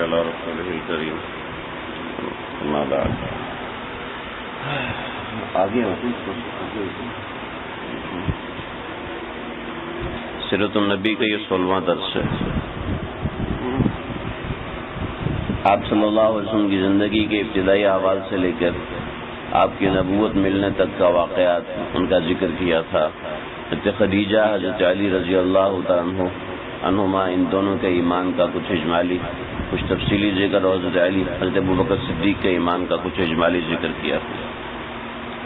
على رسوله الكريم اما بعد آگے سیرت النبی کا یہ 16واں درس ہے۔ آپ صلی اللہ علیہ وسلم کی زندگی کے ابتدائی احوال سے لے کر آپ کی نبوت ملنے تک کا واقعات ان کا ذکر کیا تھا۔ حضرت خدیجہ، حضرت علی رضی اللہ تعالیٰ عنہما، ان دونوں کے ایمان کا کچھ اجمالی کچھ تفصیلی ذکر، اور حضرت علی، حضرت ابوبکر صدیق کے ایمان کا کچھ اجمالی ذکر کیا۔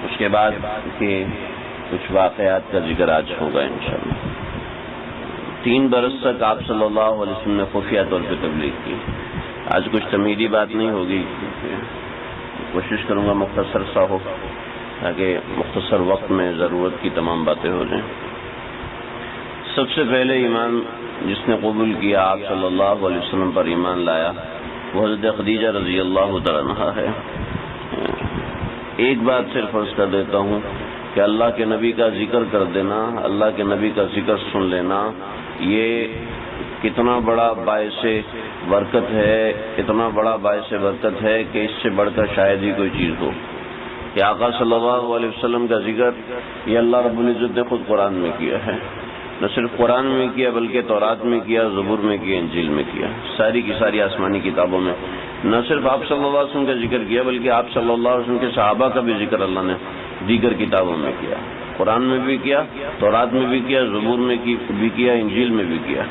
اس کے بعد کے کچھ واقعات کا ذکر آج ہوگا انشاءاللہ۔ 3 برس تک آپ صلی اللہ علیہ وسلم نے خفیہ طور پہ تبلیغ کی۔ آج کچھ تمہیدی بات نہیں ہوگی، کوشش کروں گا مختصر سا ہو تاکہ مختصر وقت میں ضرورت کی تمام باتیں ہو جائیں۔ سب سے پہلے ایمان جس نے قبول کیا، آپ صلی اللہ علیہ وسلم پر ایمان لایا، وہ حضرت خدیجہ رضی اللہ تعالیٰ عنہا ہے۔ ایک بات صرف عرض کر دیتا ہوں کہ اللہ کے نبی کا ذکر کر دینا، اللہ کے نبی کا ذکر سن لینا، یہ کتنا بڑا باعث برکت ہے، اتنا بڑا باعث برکت ہے کہ اس سے بڑھ کر شاید ہی کوئی چیز ہو کہ آقا صلی اللہ علیہ وسلم کا ذکر یہ اللہ رب العزت نے خود قرآن میں کیا ہے۔ نہ صرف قرآن میں کیا بلکہ تورات میں کیا، زبور میں کیا، انجیل میں کیا، ساری کی ساری آسمانی کتابوں میں۔ نہ صرف آپ صلی اللہ علیہ وسلم کا ذکر کیا بلکہ آپ صلی اللہ علیہ وسلم کے صحابہ کا بھی ذکر اللہ نے دیگر کتابوں میں کیا، قرآن میں بھی کیا، تورات میں بھی کیا، زبور میں بھی کیا، انجیل میں بھی کیا،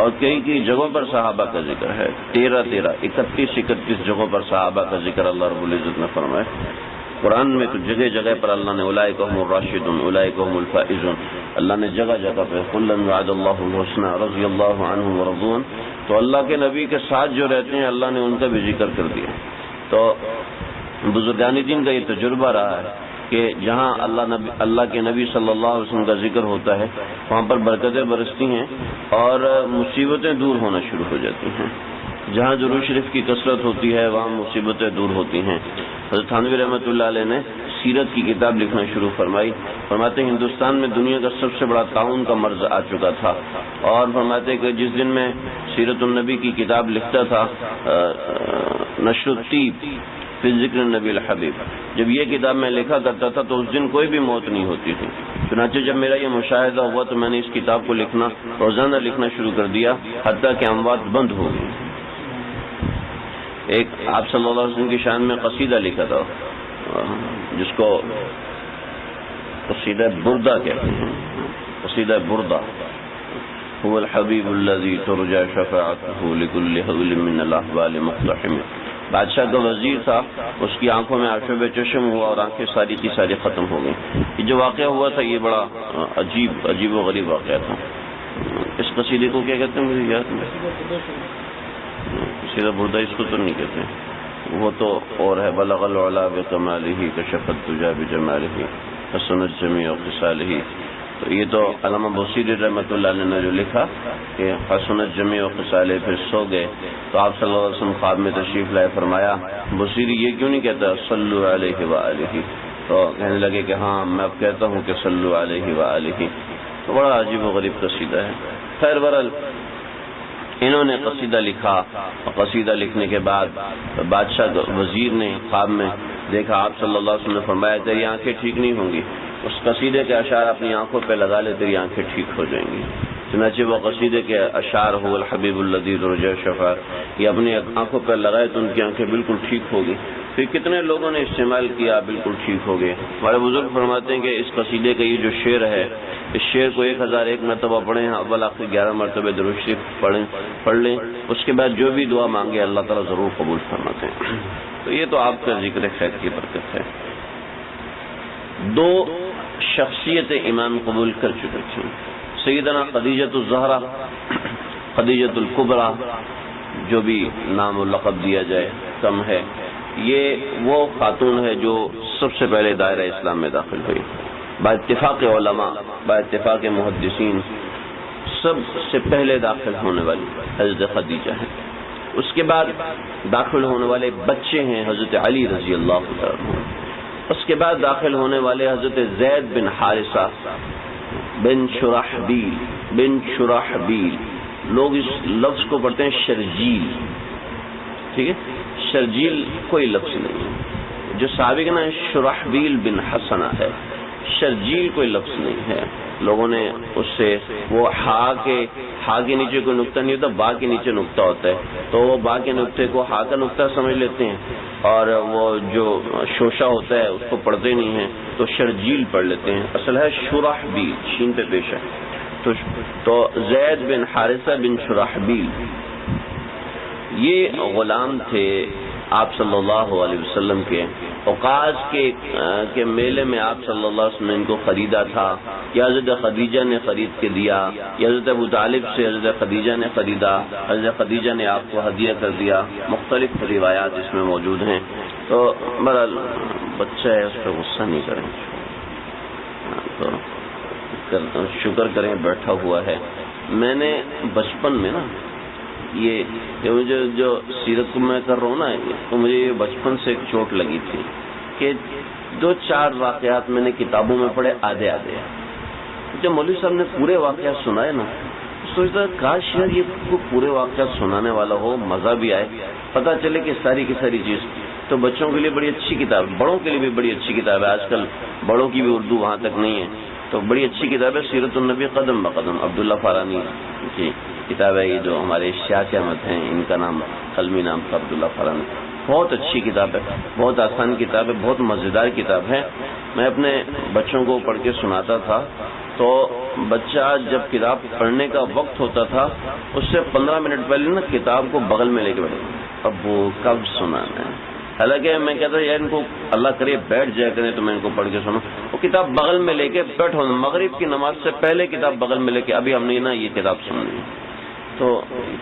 اور کئی جگہوں پر صحابہ کا ذکر ہے۔ 31 جگہوں پر صحابہ کا ذکر اللہ رب العزت نے فرمایا۔ قرآن میں تو جگہ جگہ پر اللہ نے اولئک هم الراشدون، اولئک هم الفائزون، اللہ نے جگہ جگہ پہ کلا وعد اللہ الحسنى رضی اللہ عنہم ورضوا عنہ، تو اللہ کے نبی کے ساتھ جو رہتے ہیں اللہ نے ان کا بھی ذکر کر دیا۔ تو بزرگان دین کا یہ تجربہ رہا ہے کہ جہاں اللہ کے نبی صلی اللہ علیہ وسلم کا ذکر ہوتا ہے وہاں پر برکتیں برستی ہیں اور مصیبتیں دور ہونا شروع ہو جاتی ہیں۔ جہاں درود شریف کی کثرت ہوتی ہے وہاں مصیبتیں دور ہوتی ہیں۔ حضرت تھانوی رحمۃ اللہ علیہ نے سیرت کی کتاب لکھنا شروع فرمائی۔ فرماتے ہیں ہندوستان میں دنیا کا سب سے بڑا طاعون کا مرض آ چکا تھا، اور فرماتے کہ جس دن میں سیرت النبی کی کتاب لکھتا تھا، نشر الطیب فی ذکر النبی الحبیب، جب یہ کتاب میں لکھا کرتا تھا تو اس دن کوئی بھی موت نہیں ہوتی تھی۔ چنانچہ جب میرا یہ مشاہدہ ہوا تو میں نے اس کتاب کو لکھنا، روزانہ لکھنا شروع کر دیا، حتیٰ کہ اموات بند ہو گئی۔ ایک آپ صلی اللہ علیہ وسلم کی شان میں قصیدہ لکھا تھا جس کو قصیدہ بردہ کہتے ہیں، قصیدہ بردہ۔ هو الحبیب الذی ترجى شفاعته لكل حول من الاحوال مقتحم۔ بادشاہ کا وزیر تھا، اس کی آنکھوں میں آشوب چشم ہوا اور آنکھیں ساری کی ساری ختم ہو گئیں۔ یہ جو واقعہ ہوا تھا یہ بڑا عجیب و غریب واقعہ تھا۔ اس قصیدے کو کیا کہتے ہیں مجھے یاد نہیں، قصیدہ بردہ اس کو تو نہیں کہتے، وہ تو اور ہے، بلغ العلا بکمالہ کشف الدجی بجمالہ حسنت جمیع خصالہ۔ تو یہ تو علامہ بصیری رحمۃ اللہ علیہ نے جو لکھا کہ حسنت جمیع خصالہ، پھر سو گئے تو آپ صلی اللہ علیہ وسلم خواب میں تشریف لائے، فرمایا بصیری یہ کیوں نہیں کہتا صلو علیہ وآلہ، تو کہنے لگے کہ ہاں میں اب کہتا ہوں کہ صلو علیہ وآلہ۔ تو بڑا عجیب و غریب قصیدہ ہے۔ خیر برحال انہوں نے قصیدہ لکھا، اور قصیدہ لکھنے کے بعد بادشاہ وزیر نے خواب میں دیکھا، آپ صلی اللہ علیہ وسلم نے فرمایا تیری آنکھیں ٹھیک نہیں ہوں گی، اس قصیدے کے اشعار اپنی آنکھوں پہ لگا لے، تیری آنکھیں ٹھیک ہو جائیں گی۔ چنانچہ وہ قصیدے کے اشعار هو الحبیب الذی ترجى شفاعته یہ اپنی آنکھوں پہ لگائے تو ان کی آنکھیں بالکل ٹھیک ہو گئی۔ پھر کتنے لوگوں نے استعمال کیا، بالکل ٹھیک ہو گئے۔ ہمارے بزرگ فرماتے ہیں کہ اس قصیدے کا یہ جو شعر ہے، اس شعر کو 1001 مرتبہ پڑھیں، اول آخر 11 مرتبہ درود شریف پڑھ لیں، اس کے بعد جو بھی دعا مانگے اللہ تعالیٰ ضرور قبول فرماتے ہیں۔ تو یہ تو آپ کا ذکر خیر کی برکت ہے۔ 2 شخصیت ایمان قبول کر چکے تھیں، سیدنا خدیجۃ الزہرا، خدیجۃ الکبریٰ، جو بھی نام و لقب دیا جائے کم ہے، یہ وہ خاتون ہے جو سب سے پہلے دائرہ اسلام میں داخل ہوئی۔ با اتفاق علماء، با اتفاق محدثین، سب سے پہلے داخل ہونے والی حضرت خدیجہ ہے۔ اس کے بعد داخل ہونے والے بچے ہیں حضرت علی رضی اللہ عنہ۔ اس کے بعد داخل ہونے والے حضرت زید بن حارثہ بن شرحبیل، لوگ اس لفظ کو پڑھتے ہیں شرجیل، ٹھیک ہے. شرجیل کوئی لفظ نہیں ہے. جو صحابی کا نام شرحبیل بن حسنہ ہے، شرجیل کوئی لفظ نہیں ہے. لوگوں نے اس سے وہ ہا کے نیچے کوئی نقطہ نہیں ہوتا، با کے نیچے نقطہ ہوتا ہے، تو وہ با کے نقطے کو ہا کا نقطہ سمجھ لیتے ہیں، اور وہ جو شوشہ ہوتا ہے اس کو پڑھتے نہیں ہیں تو شرجیل پڑھ لیتے ہیں. اصل ہے شرحبیل، شین پہ پیش ہے. تو زید بن حارثہ بن شرحبیل یہ غلام تھے آپ صلی اللہ علیہ وسلم کے. اوقاز کے میلے میں آپ صلی اللہ علیہ وسلم نے ان کو خریدا تھا، یا حضرت خدیجہ نے خرید کے دیا، یا حضرت ابو طالب سے حضرت خدیجہ نے خریدا، حضرت خدیجہ نے آپ کو ہدیہ کر دیا. مختلف روایات اس میں موجود ہیں. تو بہرحال بچہ ہے، اس پہ غصہ نہیں کریں، تو شکر کریں بیٹھا ہوا ہے. میں نے بچپن میں نا یہ مجھے جو سیرت کو میں کر رہا ہوں نا، تو مجھے یہ بچپن سے ایک چوٹ لگی تھی کہ 2-4 واقعات میں نے کتابوں میں پڑھے آدھے. جب مولوی صاحب نے پورے واقعات سنائے نا، سوچتا کاش یار یہ پورے واقعات سنانے والا ہو، مزہ بھی آئے، پتہ چلے کہ ساری کی ساری چیز. تو بچوں کے لیے بڑی اچھی کتاب، بڑوں کے لیے بھی بڑی اچھی کتاب ہے. آج کل بڑوں کی بھی اردو وہاں تک نہیں ہے، تو بڑی اچھی کتاب ہے سیرت النبی قدم بقدم. عبداللہ فارانی کی کتاب ہے یہ، جو ہمارے شاہ احمد ہیں، ان کا نام قلمی نام تھا عبداللہ فارانی. بہت اچھی کتاب ہے، بہت آسان کتاب ہے، بہت مزیدار کتاب ہے. میں اپنے بچوں کو پڑھ کے سناتا تھا، تو بچہ جب کتاب پڑھنے کا وقت ہوتا تھا اس سے 15 منٹ پہلے نا کتاب کو بغل میں لے کے بیٹھے، اب وہ کب سنانا ہے. حالانکہ میں کہتا یار ان کو اللہ کرے بیٹھ جائے کریں تو میں ان کو پڑھ کے سنوں. وہ کتاب بغل میں لے کے بیٹھو، مغرب کی نماز سے پہلے کتاب بغل میں لے کے ابھی ہم نے نا یہ کتاب سننی ہے. تو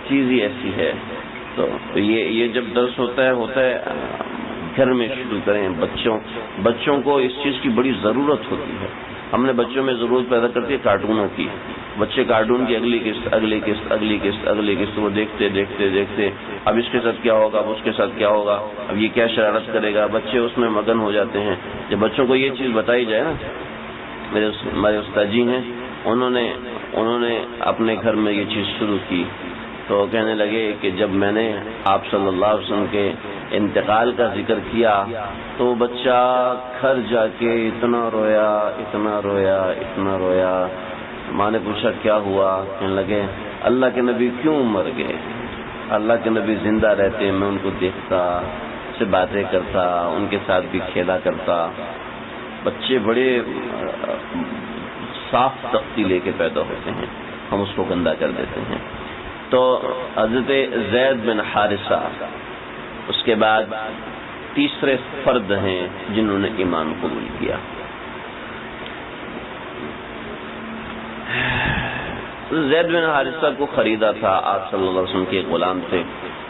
چیز ہی ایسی ہے. تو یہ جب درس ہوتا ہے گھر میں شروع کریں. بچوں کو اس چیز کی بڑی ضرورت ہوتی ہے. ہم نے بچوں میں ضرورت پیدا کرتی ہے کارٹونوں کی. بچے کارٹون کی اگلی قسط وہ دیکھتے اب اس کے ساتھ کیا ہوگا، اب اس کے ساتھ کیا ہوگا، اب یہ کیا شرارت کرے گا. بچے اس میں مگن ہو جاتے ہیں. جب بچوں کو یہ چیز بتائی جائے نا، ہمارے استاد جی ہیں، انہوں نے اپنے گھر میں یہ چیز شروع کی، تو کہنے لگے کہ جب میں نے آپ صلی اللہ علیہ وسلم کے انتقال کا ذکر کیا تو وہ بچہ گھر جا کے اتنا رویا. ماں نے پوچھا کیا ہوا؟ کہنے لگے اللہ کے نبی کیوں مر گئے؟ اللہ کے نبی زندہ رہتے میں ان کو دیکھتا، سے باتیں کرتا، ان کے ساتھ بھی کھیلا کرتا. بچے بڑے صاف تختی لے کے پیدا ہوتے ہیں، ہم اس کو گندا کر دیتے ہیں. تو حضرت زید بن حارثہ اس کے بعد تیسرے فرد ہیں جنہوں نے ایمان قبول کیا. زید بن حارثہ کو خریدا تھا آپ صلی اللہ علیہ وسلم کے ایک غلام تھے،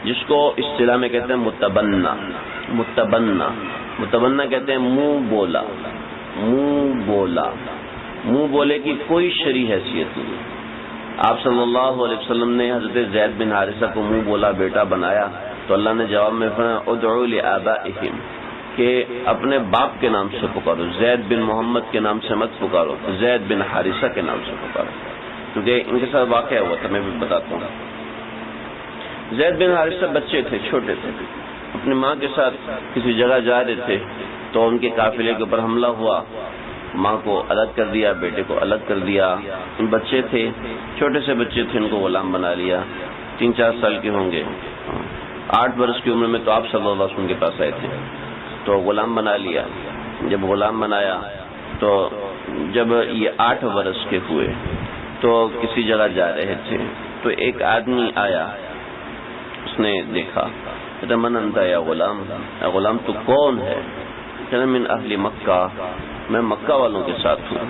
جس کو اصطلاح میں کہتے ہیں متبنہ کہتے ہیں منہ بولے کی کوئی شرعی حیثیت نہیں. آپ صلی اللہ علیہ وسلم نے حضرت زید بن حارثہ کو منہ بولا بیٹا بنایا، تو اللہ نے جواب میں فرمایا ادعوا لآبائہم، کہ اپنے باپ کے نام سے پکارو. زید بن محمد کے نام سے مت پکارو، زید بن حارثہ کے نام سے پکارو. کیونکہ ان کے ساتھ واقعہ ہوا تھا، میں بھی بتاتا ہوں. زید بن حارثہ بچے تھے، چھوٹے تھے، اپنی ماں کے ساتھ کسی جگہ جا رہے تھے تو ان کے قافلے کے اوپر حملہ ہوا. ماں کو الگ کر دیا، بیٹے کو الگ کر دیا. ان بچے تھے، چھوٹے سے بچے تھے، ان کو غلام بنا لیا. 3-4 سال کے ہوں گے، 8 برس کی عمر میں تو آپ صلی اللہ علیہ وسلم کے پاس آئے تھے، تو غلام بنا لیا. جب غلام بنایا تو جب یہ 8 برس کے ہوئے تو کسی جگہ جا رہے تھے تو ایک آدمی آیا، اس نے دیکھا، کہتا من انت یا غلام تو کون ہے؟ کہتا من اہل مکہ، میں مکہ والوں کے ساتھ ہوں.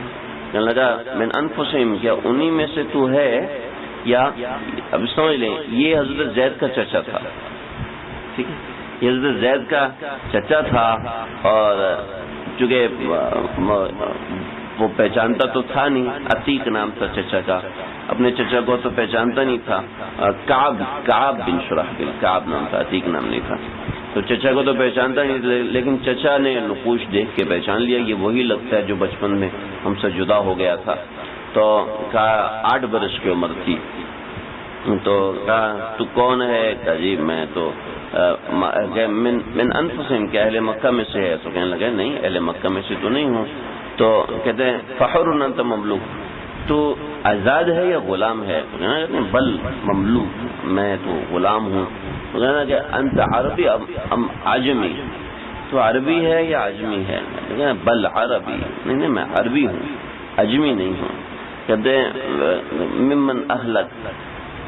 کہنے لگا من انفسہم، کیا انہی میں سے تو ہے؟ یا اب سمجھ لیں یہ حضرت زید کا چچا تھا، ٹھیک ہے، یہ حضرت زید کا چچا تھا. اور چونکہ وہ پہچانتا تو تھا نہیں، عتیق نام تھا چچا کا، اپنے چچا کو تو پہچانتا نہیں تھا. کعب بن شرحبیل، کعب نام تھا، عتیق نام نہیں تھا. تو چچا کو تو پہچانتا نہیں، لیکن چچا نے نقوش دیکھ کے پہچان لیا یہ وہی لگتا ہے جو بچپن میں ہم سے جدا ہو گیا تھا. تو 8 برس کی عمر تھی. تو کہا تو کون ہے؟ کہا جی میں تو من انفسہم کہ اہل مکہ میں سے ہے. تو کہنے لگے نہیں اہل مکہ میں سے تو نہیں ہوں. تو کہتے ہیں فحر انت مملوک، تو آزاد ہے یا غلام ہے؟ تو کہنا کہتے ہیں بل مملوک، میں تو غلام ہوں. تو کہنا کہ انت عربی ام عجمی، تو عربی ہے یا عجمی ہے؟ کہنا بل عربی، نہیں میں عربی ہوں عجمی نہیں ہوں. کہتے ہیں ممن اہلک،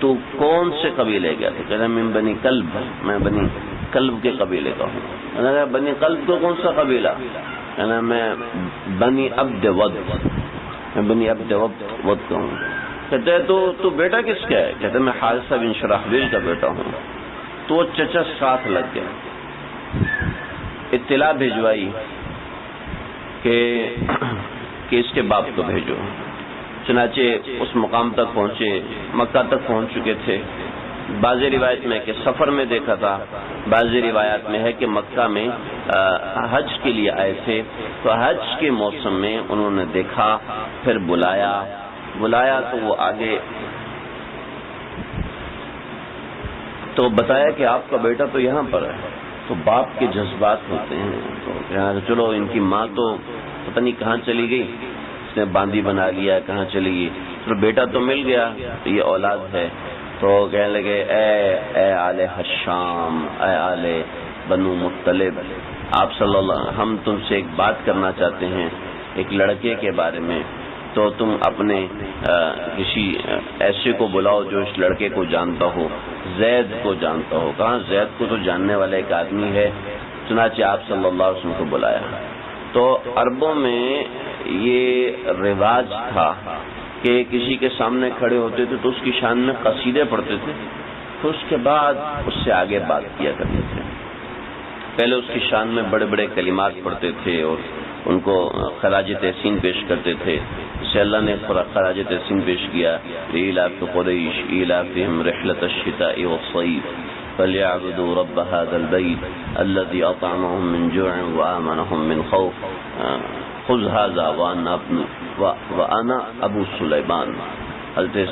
تو کون سے قبیلے کا؟ تو کہتے ہیں من بنی کلب، میں بنی کلب کے قبیلے کا ہوں. کہنا بنی کلب کو کون سا قبیلہ؟ کہنا میں بنی عبد ود، میں بنی عبد ود کا ہوں. کہتے ہیں تو بیٹا کس کا ہے؟ کہتے ہیں میں حارثہ بن شرحبیل کا بیٹا ہوں. تو چچا ساتھ لگ گیا، اطلاع بھیجوائی کہ اس کے باپ کو بھیجو. چنانچہ اس مقام تک پہنچے، مکہ تک پہنچ چکے تھے. بعض روایت میں کہ سفر میں دیکھا تھا، بعض روایات میں ہے کہ مکہ میں حج کے لیے آئے تھے. تو حج کے موسم میں انہوں نے دیکھا، پھر بلایا تو وہ آگے تو بتایا کہ آپ کا بیٹا تو یہاں پر ہے. تو باپ کے جذبات ہوتے ہیں. تو کہا چلو ان کی ماں تو پتہ نہیں کہاں چلی گئی، اس نے باندی بنا لیا، کہاں چلی گئی. تو بیٹا تو مل گیا، تو یہ اولاد ہے. تو کہنے لگے اے آل حشام، اے آل بنو مطلب، آپ صلی اللہ، ہم تم سے ایک بات کرنا چاہتے ہیں ایک لڑکے کے بارے میں. تو تم اپنے کسی ایسے کو بلاؤ جو اس لڑکے کو جانتا ہو، زید کو جانتا ہو. کہاں زید کو تو جاننے والا ایک آدمی ہے. چنانچہ آپ صلی اللہ علیہ وسلم کو بلایا. تو عربوں میں یہ رواج تھا کہ کسی کے سامنے کھڑے ہوتے تھے تو اس کی شان میں قصیدے پڑھتے تھے، تو اس کے بعد اس سے آگے بات کیا کرتے تھے. پہلے اس کی شان میں بڑے بڑے کلمات پڑھتے تھے اور ان کو خراج تحسین پیش کرتے تھے. اسے اللہ نے خراج تحسین پیش کیا، لإیلاف قریش ایلافہم رحلۃ الشتاء والصیف فلیعبدوا رب هذا البیت الذی اطعمهم من جوع وآمنهم من خوف خذ هذا وانا ابو سلیمان. حضرت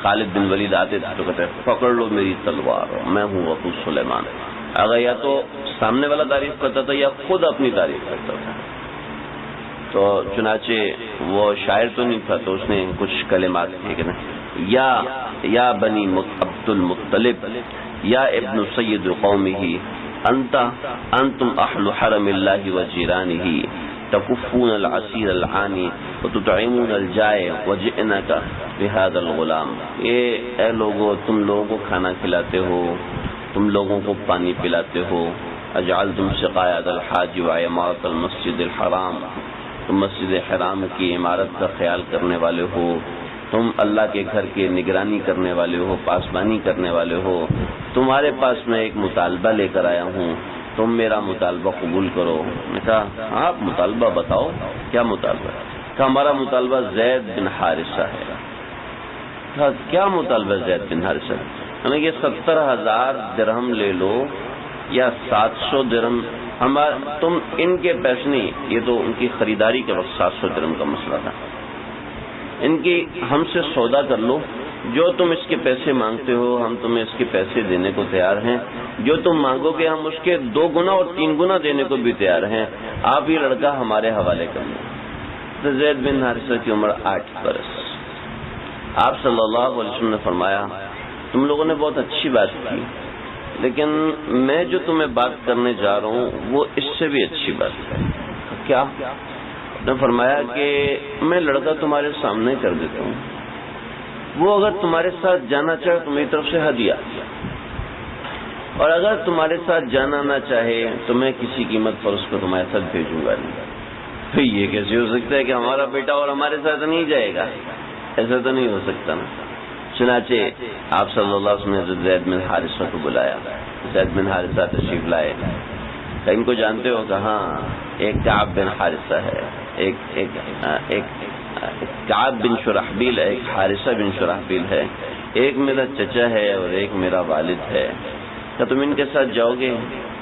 خالد بن ولید آتے تھے تو کہتے پکڑ لو میری تلوار، میں ہوں ابو سلیمان. اگر یا تو سامنے والا تعریف کرتا تھا یا خود اپنی تعریف کرتا تھا. تو چنانچہ وہ شاعر تو نہیں تھا، تو اس نے کچھ کلمات کہے کہ یا بنی عبد المطلب یا ابن سید قومہ انتم اہل حرم اللہ وجیرانہ تکفون العسیر العانی وتطعمون الجائع وجئناک بہذا الغلام. اے لوگو، تم لوگوں کو کھانا کھلاتے ہو، تم لوگوں کو پانی پلاتے ہو. اجعلتم سقایۃ الحاج وعمارۃ المسجد الحرام، تم مسجد حرام کی عمارت کا خیال کرنے والے ہو، تم اللہ کے گھر کے نگرانی کرنے والے ہو، پاسبانی کرنے والے ہو. تمہارے پاس میں ایک مطالبہ لے کر آیا ہوں، تم میرا مطالبہ قبول کرو. میں کہا آپ مطالبہ بتاؤ، کیا مطالبہ؟ کہ ہمارا مطالبہ زید بن حارثہ ہے. کہا کیا مطالبہ زید بن حارثہ؟ یعنی کہ 70,000 درہم لے لو یا 700 درہم، تم ان کے پیسے نہیں، یہ تو ان کی خریداری کے وقت 700 درہم کا مسئلہ تھا. ان کی ہم سے سودا کر لو، جو تم اس کے پیسے مانگتے ہو ہم تمہیں اس کے پیسے دینے کو تیار ہیں، جو تم مانگو گے ہم اس کے 2 گنا اور 3 گنا دینے کو بھی تیار ہیں. آپ یہ لڑکا ہمارے حوالے کر لیں. تو زید بن حارثہ کی عمر 8 برس. آپ صلی اللہ علیہ وسلم نے فرمایا تم لوگوں نے بہت اچھی بات کی، لیکن میں جو تمہیں بات کرنے جا رہا ہوں وہ اس سے بھی اچھی بات ہے. کیا؟ نے فرمایا کہ میں لڑکا تمہارے سامنے کر دیتا ہوں، وہ اگر تمہارے ساتھ جانا چاہے تو میری طرف سے ہدیہ، اور اگر تمہارے ساتھ جانا نہ چاہے تو میں کسی قیمت پر اس کو تمہارے ساتھ بھیجوں گا نہیں. تو یہ کیسے ہو سکتا ہے کہ ہمارا بیٹا اور ہمارے ساتھ نہیں جائے گا؟ ایسا تو نہیں ہو سکتا نا. چنانچہ آپ صلی اللہ علیہ وسلم نے زید بن حارثہ کو بلایا. زید بن حارثہ تشریف لائے. ان کو جانتے ہو؟ کہ ہاں ایک کعب بن حارثہ ہے، ایک کعب بن شرحبیل ہے، ایک حارثہ بن شرحبیل ہے، ایک میرا چچا ہے اور ایک میرا والد ہے. کیا تم ان کے ساتھ جاؤ گے؟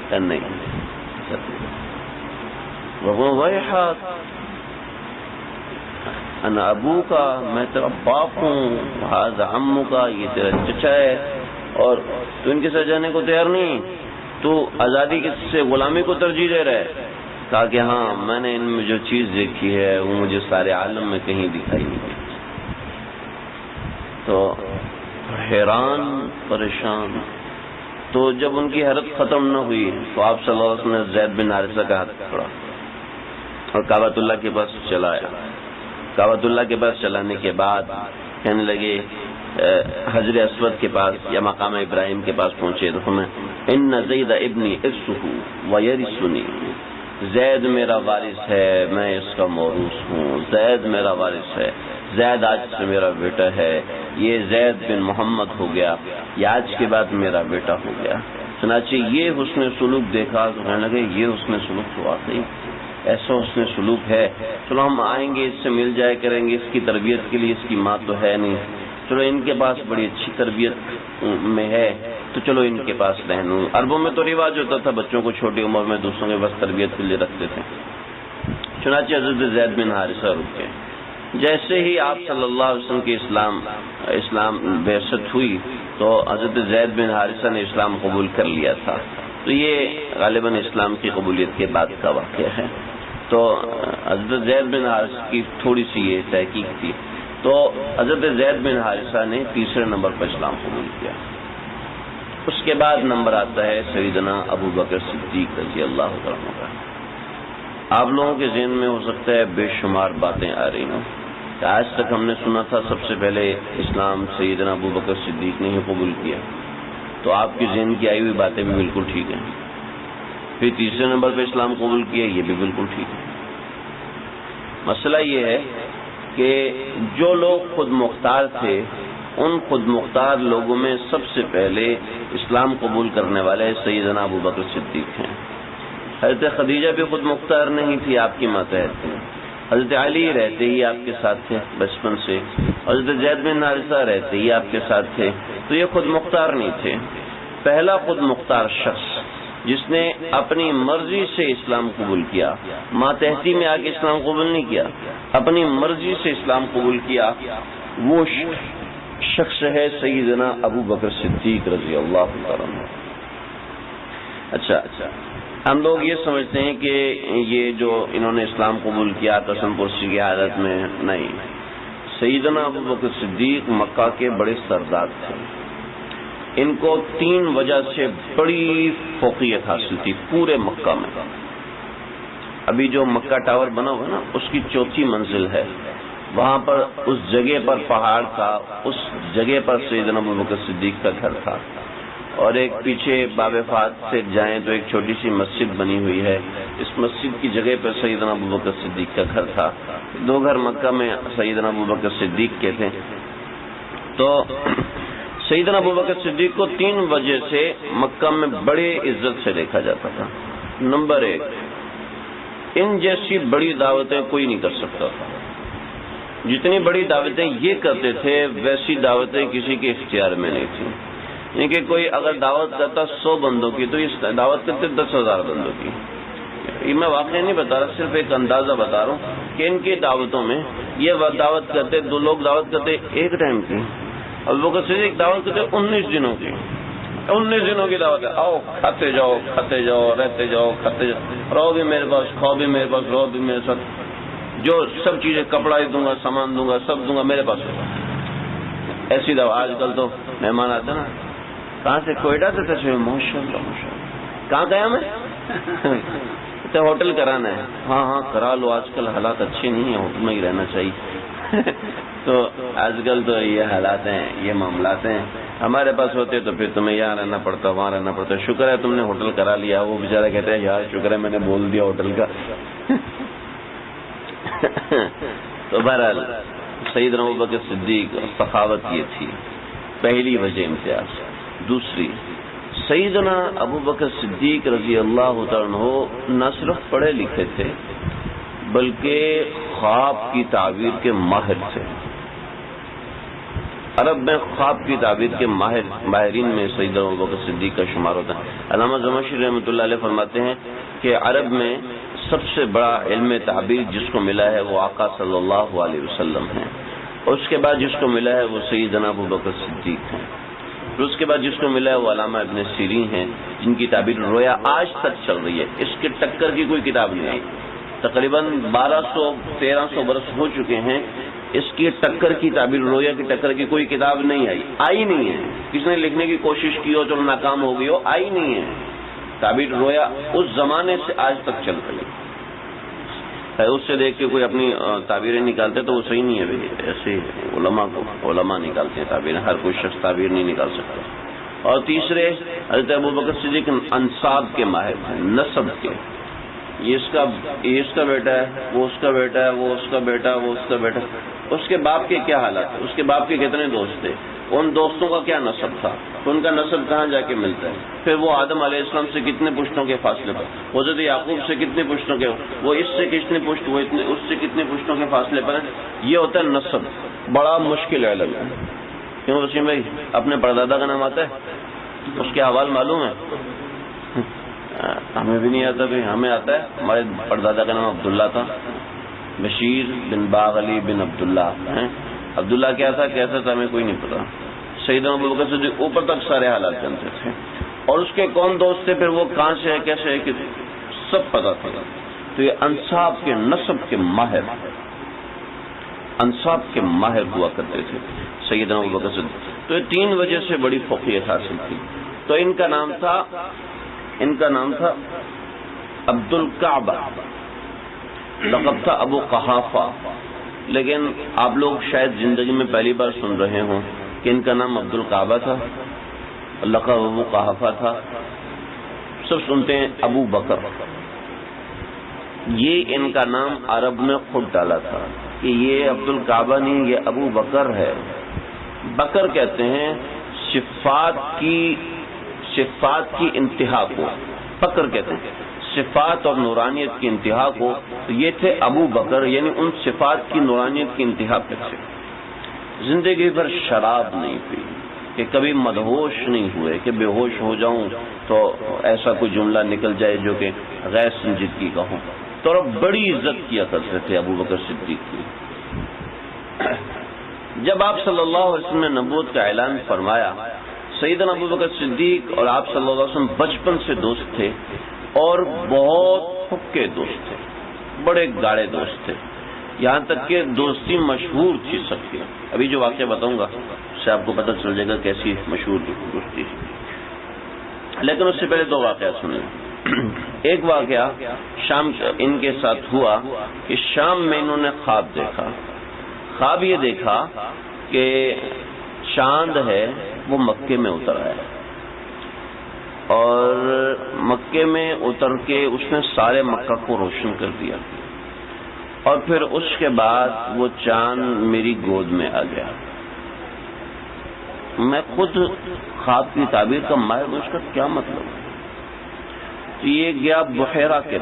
کہ نہیں. انا ابو کا، میں تیرا باپ ہوں، ھذا عمو کا، یہ تیرا چچا ہے، اور تو ان کے ساتھ جانے کو تیار نہیں، تو آزادی سے غلامی کو ترجیح دے رہا ہے؟ کہا کہ ہاں، میں نے ان میں جو چیز دیکھی ہے وہ مجھے سارے عالم میں کہیں دکھائی نہیں دی۔ تو حیران پریشان، تو جب ان کی حیرت ختم نہ ہوئی تو آپ صلی اللہ علیہ وسلم نے زید بن حارثہ کا ہاتھ پکڑا اور کعبۃ اللہ کے پاس چلایا۔ کعبۃ اللہ کے پاس چلانے کے بعد کہنے لگے، حجر اسود کے پاس یا مقام ابراہیم کے پاس پہنچے تو ہمیں ان زید ابنی ارثہ ویرثنی، زید میرا وارث ہے، میں اس کا موروث ہوں، زید میرا وارث ہے، زید آج سے میرا بیٹا ہے، یہ زید بن محمد ہو گیا، یہ آج کے بعد میرا بیٹا ہو گیا۔ چنانچہ یہ حسن سلوک دیکھا تو کہنے لگے یہ حسن سلوک تو واقعی ایسا حسن سلوک ہے، چلو ہم آئیں گے، اس سے مل جائے کریں گے، اس کی تربیت کے لیے، اس کی ماں تو ہے نہیں، چلو ان کے پاس بڑی اچھی تربیت میں ہے تو چلو ان کے پاس رہنوں۔ عربوں میں تو رواج ہوتا تھا بچوں کو چھوٹی عمر میں دوسروں کے پاس تربیت کے لیے رکھتے تھے۔ چنانچہ حضرت زید بن حارثہ رکے۔ جیسے ہی آپ صلی اللہ علیہ وسلم کی اسلام بعثت ہوئی تو حضرت زید بن حارثہ نے اسلام قبول کر لیا تھا، تو یہ غالباً اسلام کی قبولیت کے بعد کا واقعہ ہے۔ تو حضرت زید بن حارثہ کی تھوڑی سی یہ تحقیق تھی، تو حضرت زید بن حارثہ نے تیسرے نمبر پر اسلام قبول کیا۔ اس کے بعد نمبر آتا ہے سیدنا ابو بکر صدیق رضی اللہ عنہ کا۔ آپ لوگوں کے ذہن میں ہو سکتا ہے بے شمار باتیں آ رہی ہوں کہ آج تک ہم نے سنا تھا سب سے پہلے اسلام سیدنا ابو بکر صدیق نے ہی قبول کیا، تو آپ کے ذہن کی آئی ہوئی باتیں بھی بالکل ٹھیک ہیں۔ پھر تیسرے نمبر پہ اسلام قبول کیا، یہ بھی بالکل ٹھیک ہے۔ مسئلہ یہ ہے کہ جو لوگ خود مختار تھے ان خود مختار لوگوں میں سب سے پہلے اسلام قبول کرنے والے سیدنا ابو بکر صدیق ہیں۔ حضرت خدیجہ بھی خود مختار نہیں تھی، آپ کی ماتحت تھی۔ حضرت علی رہتے ہی آپ کے ساتھ تھے بچپن سے، حضرت زید بن حارثہ رہتے ہی آپ کے ساتھ تھے، تو یہ خود مختار نہیں تھے۔ پہلا خود مختار شخص جس نے اپنی مرضی سے اسلام قبول کیا، ماتحتی میں آ کے اسلام قبول نہیں کیا، اپنی مرضی سے اسلام قبول کیا، وہ شخص ہے سیدنا ابو بکر صدیق رضی اللہ عنہ۔ اچھا، ہم لوگ یہ سمجھتے ہیں کہ یہ جو انہوں نے اسلام قبول کیا قسم پرسی کی حالت میں، نہیں، سیدنا ابو بکر صدیق مکہ کے بڑے سردار تھے۔ ان کو 3 وجہ سے بڑی فوقیت حاصل تھی پورے مکہ میں۔ ابھی جو مکہ ٹاور بنا ہوا ہے نا، اس کی 4تھی منزل ہے، وہاں پر اس جگہ پر پہاڑ تھا، اس جگہ پر سیدنا ابو بکر صدیق کا گھر تھا، اور ایک پیچھے باب فہد سے جائیں تو ایک چھوٹی سی مسجد بنی ہوئی ہے، اس مسجد کی جگہ پر سیدنا ابو بکر صدیق کا گھر تھا۔ 2 گھر مکہ میں سیدنا ابو بکر صدیق کے تھے۔ تو سیدنا ابو بکر صدیق کو 3 وجہ سے مکہ میں بڑے عزت سے دیکھا جاتا تھا۔ نمبر 1، ان جیسی بڑی دعوتیں کوئی نہیں کر سکتا تھا۔ جتنی بڑی دعوتیں یہ کرتے تھے ویسی دعوتیں کسی کے اختیار میں نہیں تھیں۔ یعنی کہ کوئی اگر دعوت کرتا 100 بندوں کی تو یہ دعوت کرتے 10,000 بندوں کی۔ یہ میں واقعہ نہیں بتا رہا، صرف ایک اندازہ بتا رہا ہوں کہ ان کی دعوتوں میں یہ دعوت کرتے 2 لوگ دعوت کرتے ایک ٹائم کی، ابو بکر صدیق دعوت کرتے 19 دنوں کی۔ 19 دنوں کی دعوت ہے، آؤ کھاتے جاؤ کھاتے جاؤ رہتے جاؤ کھاتے جاؤ، رہو بھی میرے پاس، کھاؤ بھی میرے پاس، رہو بھی میرے ساتھ، جو سب چیزیں کپڑا ہی دوں گا، سامان دوں گا، سب دوں گا، میرے پاس ہوگا۔ ایسی دعوت۔ آج کل تو مہمان آتے نا، کہاں سے؟ کوئٹہ سے تشریف، ماشاء اللہ۔ کہاں گیا میں؟ ہوٹل کرانا ہے۔ ہاں کرا لو، آج کل حالات اچھے نہیں ہیں، ہوٹل میں ہی رہنا چاہیے۔ تو آج کل تو یہ حالات ہیں، یہ معاملات ہیں۔ ہمارے پاس ہوتے تو پھر تمہیں یہاں رہنا پڑتا، وہاں رہنا پڑتا۔ شکر ہے تم نے ہوٹل کرا لیا۔ وہ بیچارہ کہتے ہیں یار شکر ہے میں نے بول دیا ہوٹل کا۔ تو بہرحال سیدنا ابو بکر صدیق سخاوت یہ تھی، پہلی وجہ امتیاز۔ دوسری، سیدنا ابو بکر صدیق رضی اللہ عنہ نہ صرف پڑھے لکھے تھے بلکہ خواب کی تعبیر کے ماہر تھے۔ عرب میں خواب کی تعبیر کے ماہرین میں سیدنا ابو بکر صدیق کا شمار ہوتا ہے۔ علامہ زمخشری رحمۃ اللہ علیہ فرماتے ہیں کہ عرب میں سب سے بڑا علم تعبیر جس کو ملا ہے وہ آقا صلی اللہ علیہ وسلم ہے، اور اس کے بعد جس کو ملا ہے وہ سیدنا ابوبکر صدیق ہیں، پھر اس کے بعد جس کو ملا ہے وہ علامہ ابن سیرین ہیں، جن کی تعبیر رویا آج تک چل رہی ہے، اس کے ٹکر کی کوئی کتاب نہیں آئی۔ تقریباً 1200-1300 برس ہو چکے ہیں، اس کی ٹکر کی تعبیر رویا کی ٹکر کی کوئی کتاب نہیں آئی نہیں ہے۔ کسی نے لکھنے کی کوشش کی ہو، چلو ناکام ہو گئی ہو، آئی نہیں ہے۔ تعبیر رویا اس زمانے سے آج تک چل رہی ہے، اس سے دیکھ کے کوئی اپنی تعبیریں نکالتے تو وہ صحیح نہیں ہے بھائی، ایسے علماء نکالتے ہیں تعبیریں، ہر کوئی شخص تعبیر نہیں نکال سکتا۔ اور تیسرے حضرت ابوبکر صدیق انساب کے ماہر ہیں، نسب کے، یہ اس کا بیٹا ہے، وہ اس کا بیٹا ہے، وہ اس کا بیٹا، وہ اس کا بیٹا، اس کے باپ کے کیا حالات ہے، اس کے باپ کے کتنے دوست تھے، ان دوستوں کا کیا نسب تھا، ان کا نسب کہاں جا کے ملتا ہے، پھر وہ آدم علیہ السلام سے کتنے پشتوں کے فاصلے پر، حضرت یعقوب سے کتنے پشتوں کے، وہ اس سے کتنے پشت، وہ اس سے کتنے پشتوں کے فاصلے پر ہے، یہ ہوتا ہے نسب۔ بڑا مشکل علم ہے، کیوں وسیم بھائی اپنے پردادا کا نام آتا ہے، اس کے احوال معلوم ہے؟ ہمیں بھی نہیں آتا بھائی، ہمیں آتا ہے، ہمارے پردادا کا نام عبداللہ تھا، بشیر بن باغ علی بن عبداللہ ہیں۔ عبداللہ کیا تھا کیسا تھا ہمیں کوئی نہیں پتا، سیدنا ابوبکر صدیق اوپر تک سارے حالات جانتے تھے، اور اس کے کون دوست تھے، پھر وہ کہاں سے ہے کیسے ہے سب پتا تھا۔ تو یہ انصاب کے نسب کے ماہر، انصاب کے ماہر ہوا کرتے تھے سیدنا ابوبکر صدیق۔ تو یہ 3 وجہ سے بڑی فوقیت حاصل کی۔ تو ان کا نام تھا عبد الکعبہ، لقب تھا ابو قحافہ، لیکن آپ لوگ شاید زندگی میں پہلی بار سن رہے ہوں کہ ان کا نام عبد الکعبہ تھا، لقب ابو قحافہ تھا۔ سب سنتے ہیں ابو بکر، یہ ان کا نام عرب نے خود ڈالا تھا کہ یہ عبد الکعبہ نہیں، یہ ابو بکر ہے۔ بکر کہتے ہیں صفات کی انتہا کو، بکر کہتے ہیں صفات اور نورانیت کی انتہا کو، تو یہ تھے ابو بکر، یعنی ان صفات کی نورانیت کی انتہا پہ تھے۔ زندگی بھر شراب نہیں پی، کہ کبھی مدہوش نہیں ہوئے کہ بے ہوش ہو جاؤں تو ایسا کوئی جملہ نکل جائے جو کہ غیر سنجیدگی کا ہو، تو بڑی عزت کیا کرتے تھے ابو بکر صدیق کی۔ جب آپ صلی اللہ علیہ وسلم نے نبوت کا اعلان فرمایا، سیدنا ابو بکر صدیق اور آپ صلی اللہ علیہ وسلم بچپن سے دوست تھے، اور بہت پکے دوست تھے، بڑے گاڑے دوست تھے، یہاں تک کہ دوستی مشہور تھی سب کی۔ ابھی جو واقعہ بتاؤں گا اس سے آپ کو پتہ چل جائے گا کیسی مشہور دوستی تھی، لیکن اس سے پہلے 2 واقعات سنیں۔ ایک واقعہ شام ان کے ساتھ ہوا کہ شام میں انہوں نے خواب دیکھا۔ خواب یہ دیکھا کہ چاند ہے وہ مکے میں اتر آیا، اور مکے میں اتر کے اس نے سارے مکہ کو روشن کر دیا، اور پھر اس کے بعد وہ چاند میری گود میں آ گیا۔ میں خود خواب کی تعبیر کا ماہر ہوں، اس کا کیا مطلب ہے؟ تو یہ گیا بحیرہ کے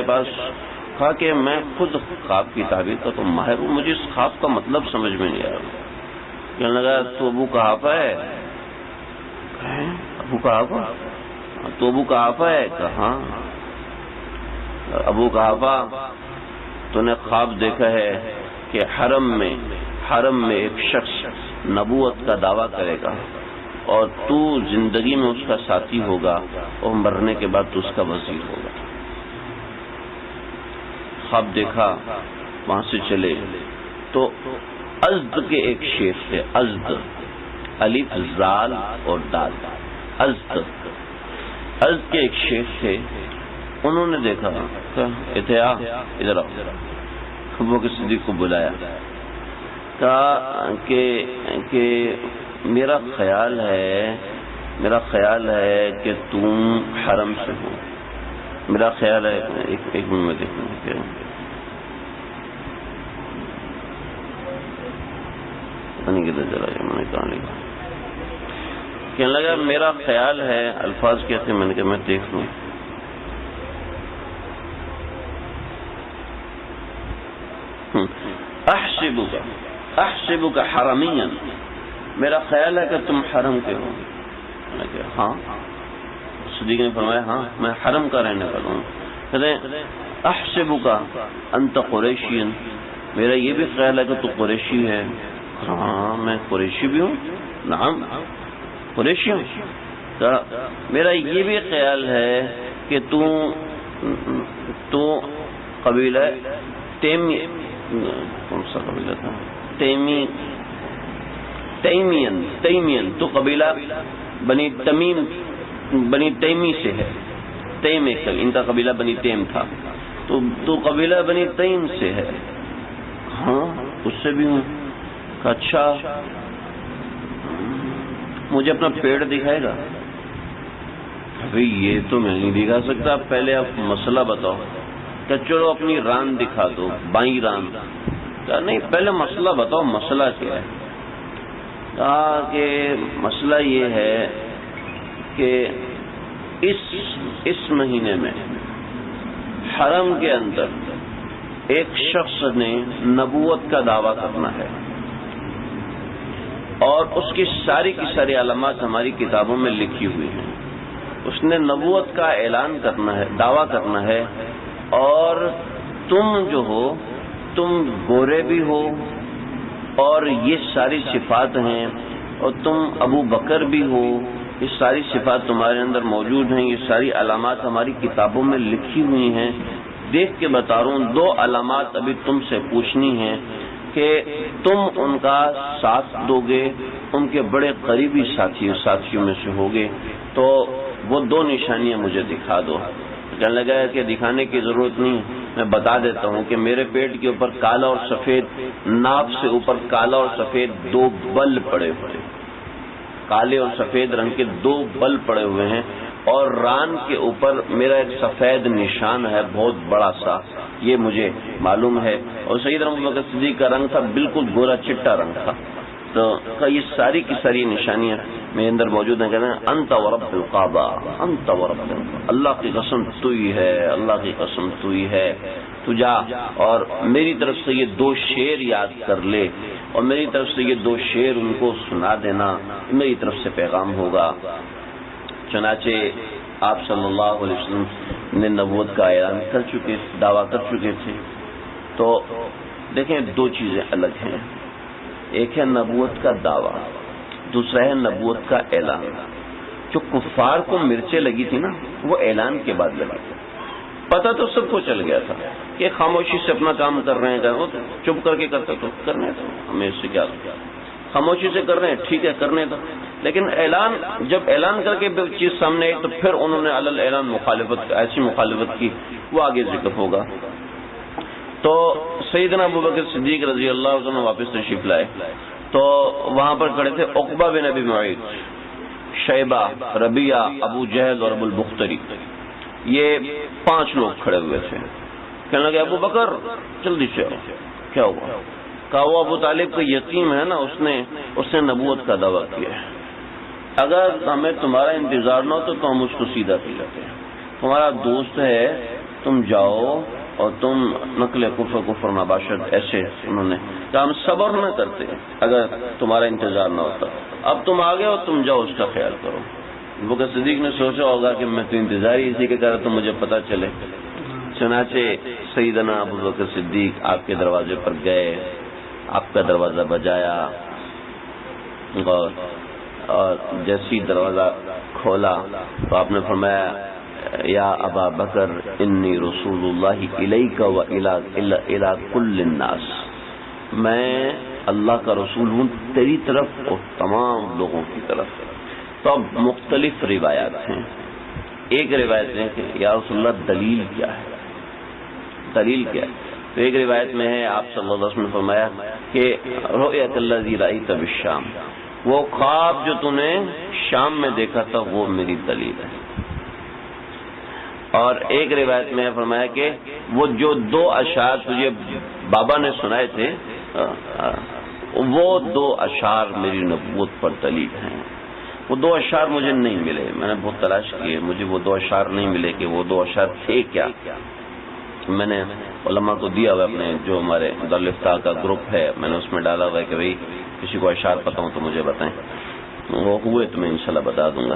پاس کہا کہ میں خود خواب کی تعبیر کا تو ماہر ہوں، مجھے اس خواب کا مطلب سمجھ میں نہیں آ رہا۔ کہنے لگا تو ابو قحافہ ہے؟ ابو قحافہ؟ تو ابو قحافہ ہے؟ کہاں ابو قحافہ، تو نے خواب دیکھا ہے کہ حرم میں ایک شخص نبوت کا دعویٰ کرے گا، اور تو زندگی میں اس کا ساتھی ہوگا، اور مرنے کے بعد تو اس کا وزیر ہوگا۔ خواب دیکھا، وہاں سے چلے تو ازد کے ایک شیخ تھے، ازد، الف زال اور دال، ازد کے ایک شیخ تھے۔ انہوں نے دیکھا ادھر آؤ، ابو بکر صدیق کو بلایا، کہا کہ میرا خیال ہے کہ تم حرم سے ہو، میرا خیال ہے، ایک منٹ میں دیکھوں گا، کدھر چلا گیا، میں نے کہاں لکھا، کہنے لگا میرا خیال ہے، الفاظ کیسے، میں نے کہا میں دیکھ لوں، احسبک حرمیا، میرا خیال ہے کہ تم حرم کے ہو۔ ہاں، صدیق نے فرمایا ہاں میں حرم کا رہنے والا ہوں۔ کہتے ہیں احسبک انت قریشی، میرا یہ بھی خیال ہے کہ تو قریشی ہے. ہاں میں قریشی بھی ہوں. نعم قریشی ہوں. میرا یہ بھی خیال ہے کہ تو قبیلہ تیمی، کون سا قبیلہ تھا؟ تیمین، تو قبیلہ بنی تمیم، بنی تیمی سے ہے. تیم ایک ان کا قبیلہ بنی تیم تھا، تو قبیلہ بنی تیم سے ہے. ہاں اس سے بھی ہوں. اچھا مجھے اپنا پیڑ دکھائے گا؟ ابھی یہ تو میں نہیں دکھا سکتا، پہلے آپ مسئلہ بتاؤ. کہ چلو اپنی ران دکھا دو، بائیں ران. کہا نہیں پہلے مسئلہ بتاؤ، مسئلہ کیا ہے؟ کہا کہ مسئلہ یہ ہے کہ اس مہینے میں حرم کے اندر ایک شخص نے نبوت کا دعویٰ کرنا ہے، اور اس کی ساری کی ساری علامات ہماری کتابوں میں لکھی ہوئی ہیں. اس نے نبوت کا اعلان کرنا ہے، دعویٰ کرنا ہے، اور تم جو ہو تم گورے بھی ہو اور یہ ساری صفات ہیں، اور تم ابو بکر بھی ہو، یہ ساری صفات تمہارے اندر موجود ہیں، یہ ساری علامات ہماری کتابوں میں لکھی ہوئی ہیں. دیکھ کے بتا رہا ہوں، 2 علامات ابھی تم سے پوچھنی ہیں کہ تم ان کا ساتھ دو گے، ان کے بڑے قریبی ساتھیوں میں سے ہوگے، تو وہ 2 نشانیاں مجھے دکھا دو. کہنے لگا کہ دکھانے کی ضرورت نہیں، میں بتا دیتا ہوں کہ میرے پیٹ کے اوپر کالا اور سفید، ناف سے اوپر کالا اور سفید 2 بل پڑے ہوئے، کالے اور سفید رنگ کے 2 بل پڑے ہوئے ہیں، اور ران کے اوپر میرا ایک سفید نشان ہے بہت بڑا سا، یہ مجھے معلوم ہے. اور سیدنا ابوبکر صدیق کا رنگ تھا بالکل گورا چٹا رنگ تھا. تو یہ ساری کی ساری نشانیاں میرے اندر موجود ہیں. کہتے ہیں انت ورب الکعبہ، انت ورب الکعبہ، اللہ کی قسم تو ہی ہے، اللہ کی قسم تو ہی ہے. تو جا اور میری طرف سے یہ 2 شعر یاد کر لے، اور میری طرف سے یہ 2 شعر ان کو سنا دینا، میری طرف سے پیغام ہوگا. چنانچہ آپ صلی اللہ علیہ وسلم نے نبوت کا اعلان کر چکے، دعویٰ کر چکے تھے. تو دیکھیں 2 چیزیں الگ ہیں، ایک ہے نبوت کا دعویٰ، دوسرا ہے نبوت کا اعلان. جو کفار کو مرچیں لگی تھی نا، وہ اعلان کے بعد لگی تھی. پتہ تو سب کو چل گیا تھا کہ خاموشی سے اپنا کام کر رہے ہیں، وہ چپ کر کے کرتے تو کرنے دو، ہمیں اس سے کیا، خاموشی سے کر رہے ہیں ٹھیک ہے کرنے دو. لیکن جب اعلان کر کے چیز سامنے آئی تو پھر انہوں نے علی الاعلان مخالفت، ایسی مخالفت کی، وہ آگے ذکر ہوگا. تو سیدنا ابوبکر صدیق رضی اللہ عنہ واپس تشریف لائے، تو وہاں پر کھڑے تھے عقبہ بن ابی معیط، شیبہ، ربیعہ، ابو جہل اور ابو البختری. یہ 5 لوگ کھڑے ہوئے تھے. کہنے لگے ابو بکر جلدی سے آؤ. کیا ہوا؟ کہا وہ ابو طالب کا یتیم ہے نا، اس نے نبوت کا دعویٰ کیا ہے. اگر ہمیں تمہارا انتظار نہ ہو تو ہم اس کو سیدھا کر لیتے ہیں. تمہارا دوست ہے، تم جاؤ اور تم نقل کفر نباشد. ایسے انہوں نے کہا ہم صبر نہ کرتے اگر تمہارا انتظار نہ ہوتا. اب تم آ گئے ہو، تم جاؤ اس کا خیال کرو. ابوبکر صدیق نے سوچا ہوگا کہ میں تو انتظار ہی اسی کے کرا تو مجھے پتہ چلے. چنانچہ سیدنا ابوبکر صدیق آپ کے دروازے پر گئے، آپ کا دروازہ بجایا، اور جیسی دروازہ کھولا تو آپ نے فرمایا یا ابا بکر انی رسول اللہ الیک و الی کل الناس، میں اللہ کا رسول ہوں تیری طرف اور تمام لوگوں کی طرف. تو اب مختلف روایات ہیں. ایک روایت ہے کہ یا رسول اللہ دلیل کیا ہے، دلیل کیا ہے. تو ایک روایت میں ہے آپ صلی اللہ علیہ وسلم نے فرمایا کہ رؤیت الذی رأیت بالشام، وہ خواب جو تو نے شام میں دیکھا تھا وہ میری دلیل ہے. اور ایک روایت میں فرمایا کہ وہ جو 2 اشعار تجھے بابا نے سنائے تھے، وہ 2 اشعار میری نبوت پر دلیل ہیں. وہ 2 اشعار مجھے نہیں ملے، میں نے بہت تلاش کیے، مجھے وہ 2 اشعار نہیں ملے کہ وہ 2 اشعار تھے کیا. میں نے علماء کو دیا ہوا، اپنے جو ہمارے دارالفتاح کا گروپ ہے میں نے اس میں ڈالا ہوا ہے کہ بھئی کسی کو اشعار پتہ ہوں تو مجھے بتائیں. وہ ہوئے تو میں انشاءاللہ بتا دوں گا.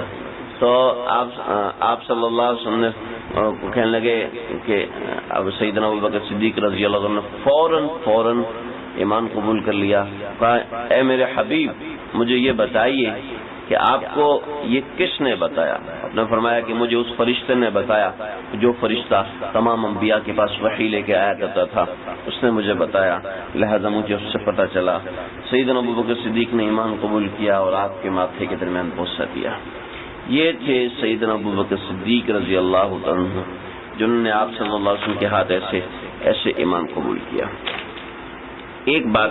تو آپ صلی اللہ علیہ وسلم نے کہنے لگے کہ اب سیدنا ابوبکر صدیق رضی اللہ عنہ نے فوراً ایمان قبول کر لیا. کہا اے میرے حبیب مجھے یہ بتائیے کہ آپ کو یہ کس نے بتایا؟ آپ نے فرمایا کہ مجھے اس فرشتے نے بتایا جو فرشتہ تمام انبیاء کے پاس وحی لے کے آیا کرتا تھا، اس نے مجھے بتایا، لہذا مجھے اس سے پتہ چلا. سیدنا ابوبکر صدیق نے ایمان قبول کیا اور آپ کے ماتھے کے درمیان بوسہ دیا. یہ تھے سیدنا ابوبکر صدیق رضی اللہ عنہ جنہوں نے آپ صلی اللہ علیہ وسلم کے ہاتھ ایسے ایمان قبول کیا. ایک بات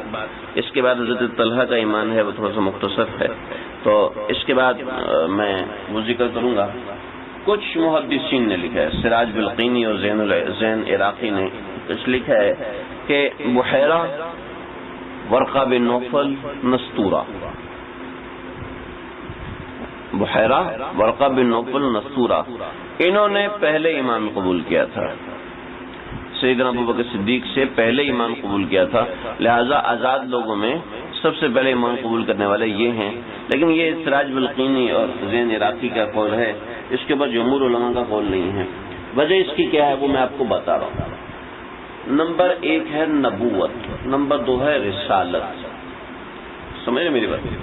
اس کے بعد حضرت طلحہ کا ایمان ہے، وہ تھوڑا سا مختصر ہے، تو اس کے بعد میں وہ ذکر کروں گا. کچھ محدثین نے لکھا ہے، سراج بلقینی اور زین عراقی نے کچھ لکھا ہے کہ بحیرہ، ورقہ بن نوفل، نستورہ. بحیرہ، ورقہ بن نوفل، نستورہ، انہوں نے پہلے ایمان قبول کیا تھا، سیدنا ابوبکر صدیق سے پہلے ایمان قبول کیا تھا. لہذا آزاد لوگوں میں سب سے پہلے ایمان قبول کرنے والے یہ ہیں. لیکن یہ سراج بلقینی اور زین عراقی کا قول ہے، اس کے بعد جمہور علماء کا قول نہیں ہے. وجہ اس کی کیا ہے وہ میں آپ کو بتا رہا ہوں. نمبر 1 ہے نبوت، نمبر 2 ہے رسالت. سمجھ رہے میری بات؟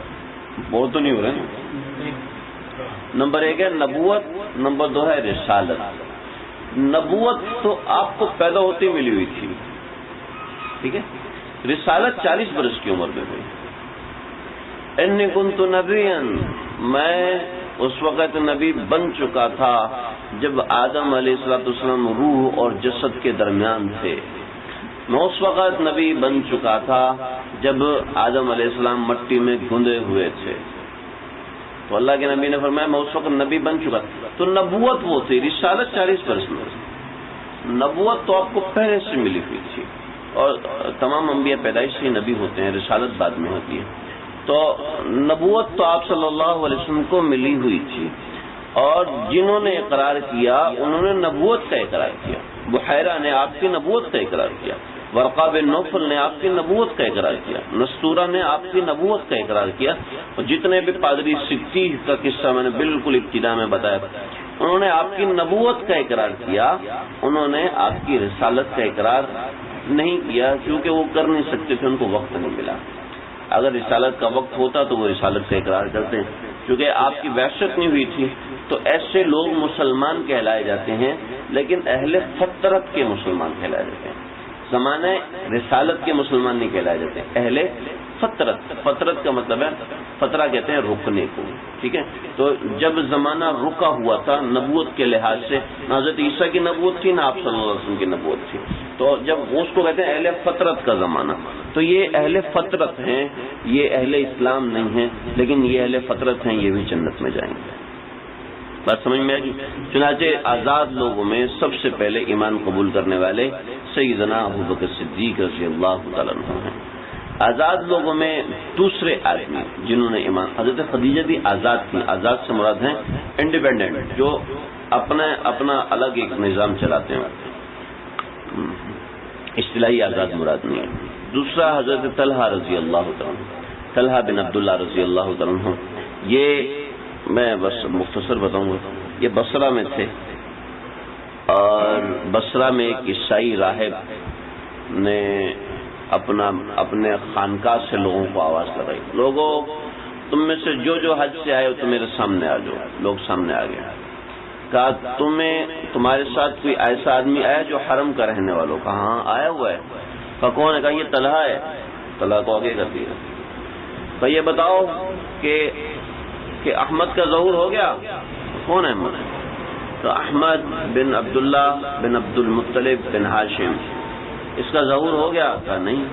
بہت تو نہیں ہو رہے نا. نمبر 1 ہے نبوت، نمبر 2 ہے رسالت. نبوت تو آپ کو پیدا ہوتی ملی ہوئی تھی، ٹھیک ہے. رسالت 40 برس کی عمر میں ہوئی. انی کنت نبیا، میں اس وقت نبی بن چکا تھا جب آدم علیہ السلام روح اور جسد کے درمیان تھے. میں اس وقت نبی بن چکا تھا جب آدم علیہ السلام مٹی میں گندے ہوئے تھے. تو اللہ کے نبی نے فرمایا میں اس وقت نبی بن چکا تھا. تو نبوت وہ تھی، رسالت 40 برس میں. نبوت تو آپ کو پہلے سے ملی ہوئی تھی، اور تمام انبیاء پیدائش سے نبی ہوتے ہیں، رسالت بعد میں ہوتی ہے. تو نبوت تو آپ صلی اللہ علیہ وسلم کو ملی ہوئی تھی، اور جنہوں نے اقرار کیا انہوں نے نبوت کا اقرار کیا. بحیرہ نے آپ کی نبوت کا اقرار کیا، ورقہ بن نوفل نے آپ کی نبوت کا اقرار کیا، نستورہ نے آپ کی نبوت کا اقرار کیا. اور جتنے بھی پادری سکتی کا قصہ میں نے بالکل ابتدا میں بتایا، انہوں نے آپ کی نبوت کا اقرار کیا، انہوں نے آپ کی رسالت کا اقرار نہیں کیا، کیونکہ وہ کر نہیں سکتے تھے، ان کو وقت نہیں ملا. اگر رسالت کا وقت ہوتا تو وہ رسالت کا اقرار کرتے ہیں. کیونکہ آپ کی بعثت نہیں ہوئی تھی تو ایسے لوگ مسلمان کہلائے جاتے ہیں، لیکن اہل فطرت کے مسلمان کہلائے جاتے ہیں. زمانہ رسالت کے مسلمان نہیں کہلائے جاتے، اہل فطرت. فطرت کا مطلب ہے، فطرہ کہتے ہیں رکنے کو، ٹھیک ہے. تو جب زمانہ رکا ہوا تھا نبوت کے لحاظ سے، نہ حضرت عیسیٰ کی نبوت تھی نہ آپ صلی اللہ علیہ وسلم کی نبوت تھی، تو جب اس کو کہتے ہیں اہل فطرت کا زمانہ. تو یہ اہل فطرت ہیں، یہ اہل اسلام نہیں ہیں، لیکن یہ اہل فطرت ہیں، یہ بھی جنت میں جائیں گے. بات سمجھ میں آئی؟ چنانچہ آزاد لوگوں میں سب سے پہلے ایمان قبول کرنے والے سیدنا ابوبکر صدیق رضی اللہ تعالیٰ عنہ ہیں. آزاد لوگوں میں دوسرے آدمی جنہوں نے ایمان، حضرت خدیجہ بھی آزاد تھی. آزاد سے مراد ہیں انڈیپینڈنٹ، جو اپنا الگ ایک نظام چلاتے ہیں. اصطلاحی آزاد مراد نہیں ہے. دوسرا حضرت طلحہ رضی اللہ تعالیٰ عنہ، طلحہ بن عبداللہ رضی اللہ تعالیٰ عنہ. یہ میں بس مختصر بتاؤں گا. یہ بصرہ میں تھے، اور بصرہ میں ایک عیسائی راہب نے اپنے خانقاہ سے لوگوں کو آواز لگائی، لوگوں تم میں سے جو حج سے آئے ہو تو میرے سامنے آ جاؤ. لوگ سامنے آ گئے. کہا تمہارے ساتھ کوئی ایسا آدمی آیا جو حرم کا رہنے والوں؟ کہا ہاں آیا ہوا ہے. کہا کون ہے؟ کہا یہ طلحہ ہے. طلحہ کو آگے کر دیا. کہا یہ بتاؤ کہ احمد کا ظہور ہو گیا. کون ہے احمد؟ تو احمد بن عبداللہ بن عبد المطلب بن ہاشم، اس کا ظہور ہو گیا؟ کہا نہیں.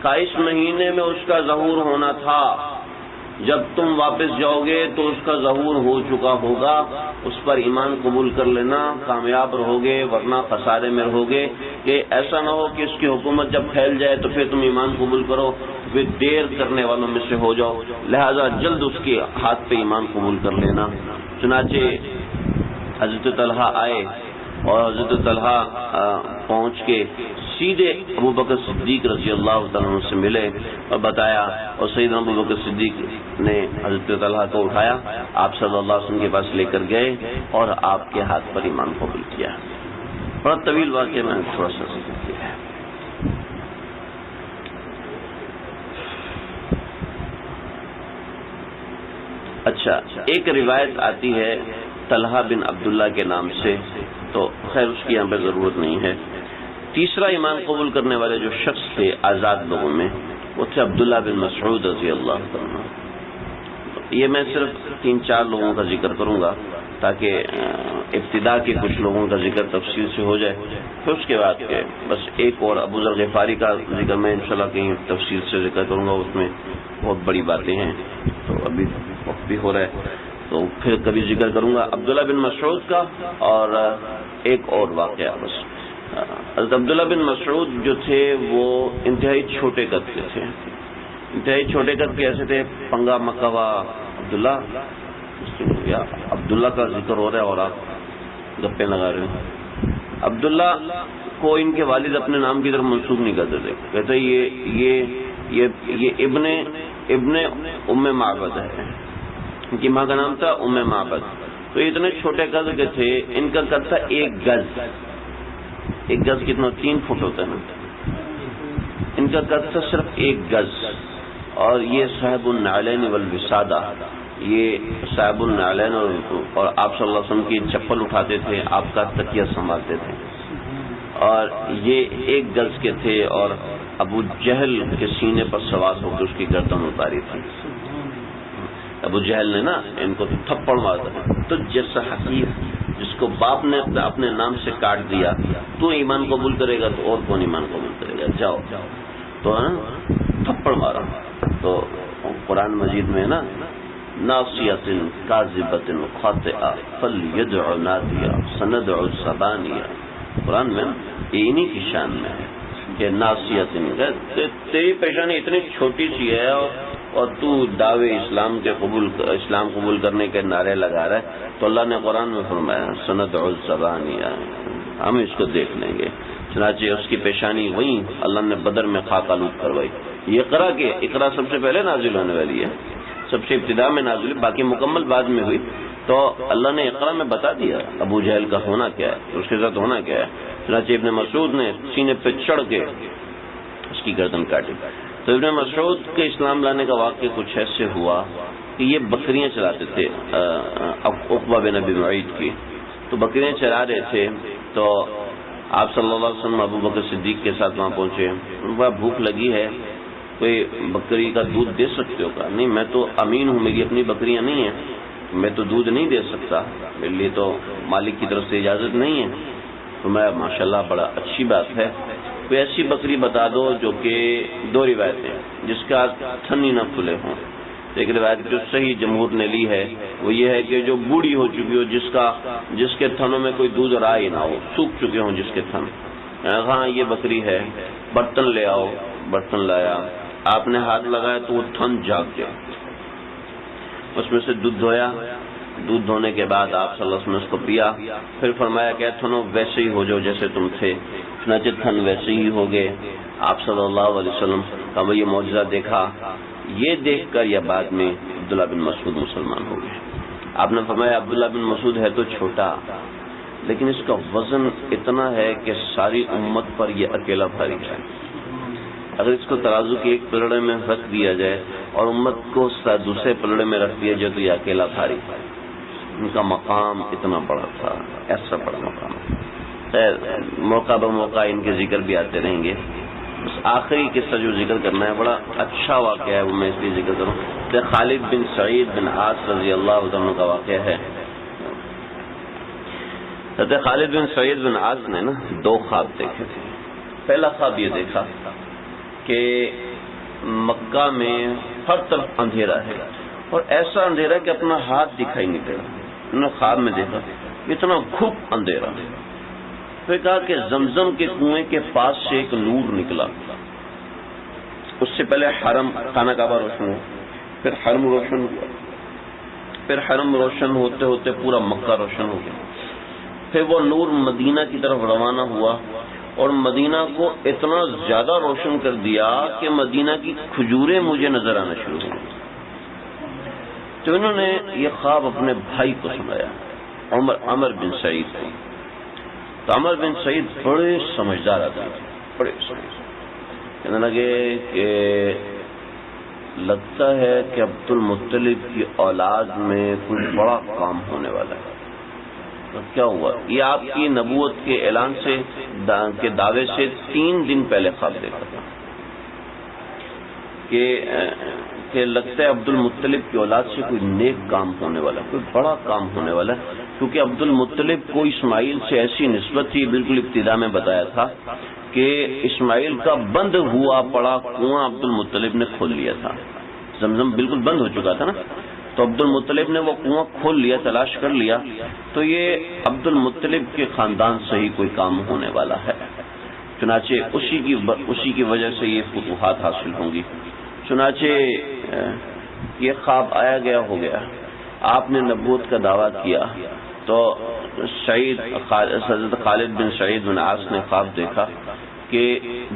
کہا اس مہینے میں اس کا ظہور ہونا تھا، جب تم واپس جاؤ گے تو اس کا ظہور ہو چکا ہوگا، اس پر ایمان قبول کر لینا، کامیاب رہو گے، ورنہ خسارے میں رہو گے. کہ ایسا نہ ہو کہ اس کی حکومت جب پھیل جائے تو پھر تم ایمان قبول کرو، پھر دیر کرنے والوں میں سے ہو جاؤ. لہذا جلد اس کے ہاتھ پہ ایمان قبول کر لینا. چنانچہ حضرت طلحہ آئے، اور حضرت طلحہ پہنچ کے سیدھے ابو بکر صدیق رضی اللہ تعالیٰ عنہ سے ملے اور بتایا، اور سیدنا ابو بکر صدیق نے حضرت طلحہ کو اٹھایا، آپ صلی اللہ علیہ وسلم کے پاس لے کر گئے اور آپ کے ہاتھ پر ایمان قبول کیا۔ بڑا طویل واقعہ میں نے تھوڑا سا ذکر کیا ہے۔ اچھا، ایک روایت آتی ہے طلحہ بن عبداللہ کے نام سے، تو خیر اس کی یہاں پہ ضرورت نہیں ہے۔ تیسرا ایمان قبول کرنے والے جو شخص تھے آزاد لوگوں میں، وہ تھے عبداللہ بن مسعود رضی اللہ عنہ۔ یہ میں صرف 3-4 لوگوں کا ذکر کروں گا تاکہ ابتدا کے کچھ لوگوں کا ذکر تفصیل سے ہو جائے، پھر اس کے بعد کے بس ایک اور ابو ذر غفاری کا ذکر میں انشاءاللہ کہیں تفصیل سے ذکر کروں گا، اس میں بہت بڑی باتیں ہیں، تو ابھی وقت بھی ہو رہا ہے تو پھر کبھی ذکر کروں گا عبداللہ بن مسعود کا، اور ایک اور واقعہ بس۔ حضرت عبداللہ بن مسعود جو تھے وہ انتہائی چھوٹے قد کے تھے، انتہائی چھوٹے قد کے ایسے تھے، پنگا مکوا عبداللہ، یا عبداللہ کا ذکر ہو رہا ہے اور آپ گپے لگا رہے ہیں۔ عبداللہ کو ان کے والد اپنے نام کی طرف منسوب نہیں کرتے تھے، کہتے یہ ابن ام معبد ہے، ان کی ماں کا نام تھا ام معبد۔ تو اتنے چھوٹے قد کے تھے، ان کا قد تھا 1 گز۔ 1 گز کتنا؟ 3 فٹ ہوتا ہے نا، ان کا قد تھا صرف 1 گز، اور یہ صاحب النعلین والوسادہ، یہ صاحب النعلین اور آپ صلی اللہ علیہ وسلم کی چپل اٹھاتے تھے، آپ کا تکیہ سنبھالتے تھے، اور یہ 1 گز کے تھے، اور ابو جہل کے سینے پر سوار ہو کے اس کی گردن اتاری تھی۔ ابو جہل نے نا ان کو تھپڑ مارا، تو جیسا حقیر جس کو باپ نے اپنے نام سے کاٹ دیا، تو ایمان قبول کرے گا تو اور کون ایمان قبول کرے گا، جاؤ تو تھپڑ مارا۔ تو قرآن مجید میں نا ناصیۃ کاذبۃ خاطئہ فلیدع نادیہ سندع الزبانیہ، قرآن میں یہ انہی کی شان میں ہے کہ ناصیۃ، تیری پیشانی اتنی چھوٹی سی ہے اور تو دعوے اسلام قبول کرنے کے نعرے لگا رہا ہے، تو اللہ نے قرآن میں فرمایا سندع الزبانیہ، ہم اس کو دیکھ لیں گے۔ چنانچہ اس کی پیشانی وہیں اللہ نے بدر میں خاک آلود کروائی۔ یہ اقرا سب سے پہلے نازل ہونے والی ہے، سب سے ابتدا میں نازل، باقی مکمل بعد میں ہوئی۔ تو اللہ نے اقرا میں بتا دیا ابو جہل کا ہونا کیا ہے، اس کے ساتھ ہونا کیا ہے۔ چنانچہ ابن مسعود نے سینے پہ چڑھ کے اس کی گردن کاٹی۔ تو ابن مسعود کے اسلام لانے کا واقعہ کچھ ایسے ہوا کہ یہ بکریاں چلاتے تھے، عقبہ بن ابی معیط کی، تو بکریاں چلا رہے تھے، تو آپ صلی اللہ علیہ وسلم ابو بکر صدیق کے ساتھ وہاں پہنچے، وہ بھوک لگی ہے، کوئی بکری کا دودھ دے سکتے ہو؟ کہا نہیں، میں تو امین ہوں، میری اپنی بکریاں نہیں ہیں، میں تو دودھ نہیں دے سکتا، میرے لیے تو مالک کی طرف سے اجازت نہیں ہے۔ تو میں ماشاءاللہ بڑا اچھی بات ہے، کوئی ایسی بکری بتا دو جو کہ 2 روایتیں، جس کا تھن ہی نہ کھلے ہوں۔ ایک روایت جو صحیح جمہور نے لی ہے وہ یہ ہے کہ جو بوڑھی ہو چکی ہو، جس کے تھنوں میں کوئی دودھ رہا ہی نہ ہو، سوکھ چکے ہوں جس کے تھن۔ ہاں یہ بکری ہے، برتن لے آؤ، برتن لایا، آپ نے ہاتھ لگایا تو وہ تھن جاگ گیا، اس میں سے دودھ دھویا، دودھ دھونے کے بعد آپ صلی اللہ علیہ وسلم نے اس کو پیا، پھر فرمایا کہ تھنوں ویسے ہی ہو جاؤ جیسے تم تھے، چنانچہ تھن ویسے ہی ہو گئے۔ آپ صلی اللہ علیہ وسلم کا وہ یہ معجزہ دیکھا، یہ دیکھ کر یا بعد میں عبداللہ بن مسعود مسلمان ہو گئے۔ آپ نے فرمایا عبداللہ بن مسعود ہے تو چھوٹا، لیکن اس کا وزن اتنا ہے کہ ساری امت پر یہ اکیلا بھاری ہے۔ اگر اس کو ترازو کے ایک پلڑے میں رکھ دیا جائے اور امت کو دوسرے پلڑے میں رکھ دیا جائے تو یہ اکیلا بھاری ہے۔ ان کا مقام اتنا بڑا تھا، ایسا بڑا مقام۔ خیر موقع بموقع ان کے ذکر بھی آتے رہیں گے۔ بس آخری قصہ جو ذکر کرنا ہے بڑا اچھا واقعہ ہے، وہ میں اس لیے ذکر کروں۔ خالد بن سعید بن عاص رضی اللہ عنہ کا واقعہ ہے۔ حضرت خالد بن سعید بن عاص نے نا 2 خواب دیکھے تھے۔ پہلا خواب یہ دیکھا کہ مکہ میں ہر طرف اندھیرا ہے، اور ایسا اندھیرا کہ اپنا ہاتھ دکھائی نہیں دے رہا۔ انہوں نے خواب میں دیکھا اتنا گھپ اندھیرا، پھر کہا کہ زمزم کے کنویں کے پاس سے ایک نور نکلا، اس سے پہلے حرم خانہ کعبہ روشن ہوا، پھر حرم روشن ہوا، پھر حرم روشن ہوتے ہوتے پورا مکہ روشن ہو گیا، پھر وہ نور مدینہ کی طرف روانہ ہوا اور مدینہ کو اتنا زیادہ روشن کر دیا کہ مدینہ کی کھجوریں مجھے نظر آنا شروع ہو گئی. تو انہوں نے یہ خواب اپنے بھائی کو سنایا، عمر بن سعید کو. تو عمر بن سعید بڑے سمجھدار آدمی تھے، بڑے سمجھدار. کہنے لگے کہ لگتا ہے کہ عبد المطلب کی اولاد میں کوئی بڑا کام ہونے والا ہے. تو کیا ہوا؟ یہ آپ کی نبوت کے اعلان سے کے دعوے سے 3 دن پہلے خواب دیکھا تھا کہ لگتا ہے عبد المطلب کی اولاد سے کوئی نیک کام ہونے والا، کوئی بڑا کام ہونے والا ہے. کیونکہ عبد المطلب کو اسماعیل سے ایسی نسبت تھی، بالکل ابتدا میں بتایا تھا کہ اسماعیل کا بند ہوا پڑا کنواں عبد المطلب نے کھول لیا تھا. زمزم بالکل بند ہو چکا تھا نا، تو عبد المطلب نے وہ کنواں کھول لیا، تلاش کر لیا. تو یہ عبد المطلب کے خاندان سے ہی کوئی کام ہونے والا ہے. چنانچہ اسی کی وجہ سے یہ فتوحات حاصل ہوں گی. چنانچہ یہ خواب آیا گیا ہو گیا، آپ نے نبوت کا دعویٰ کیا. تو حضرت خالد بن سعید بن عاص نے خواب دیکھا کہ